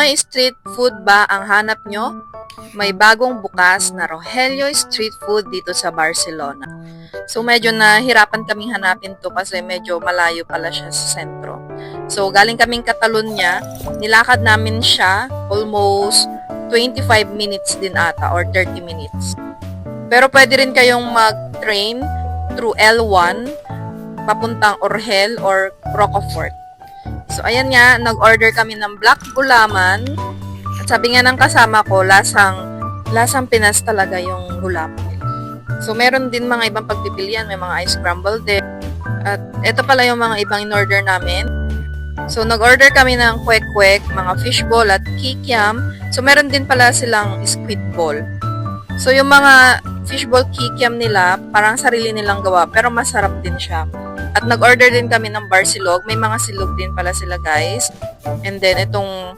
Pinoy street food ba ang hanap nyo? May bagong bukas na Rogelio Street Food dito sa Barcelona. So medyo nahirapan kaming hanapin to kasi medyo malayo pala siya sa sentro. So galing kaming Catalonia, nilakad namin siya almost 25 minutes din ata or 30 minutes. Pero pwede rin kayong mag-train through L1 papuntang Orhel or Rocafort. So, ayan nga, nag-order kami ng black gulaman. At sabi nga ng kasama ko, lasang Pinas talaga yung gulaman. So, meron din mga ibang pagpipilian. May mga ice crumble din. At ito pala yung mga ibang in-order namin. So, nag-order kami ng kwek-kwek, mga fishball at kikiam. So, meron din pala silang squid ball. So, yung mga fishball kikiam nila, parang sarili nilang gawa, pero masarap din siya. At nag-order din kami ng bar silog. May mga silog din pala sila, guys. And then, itong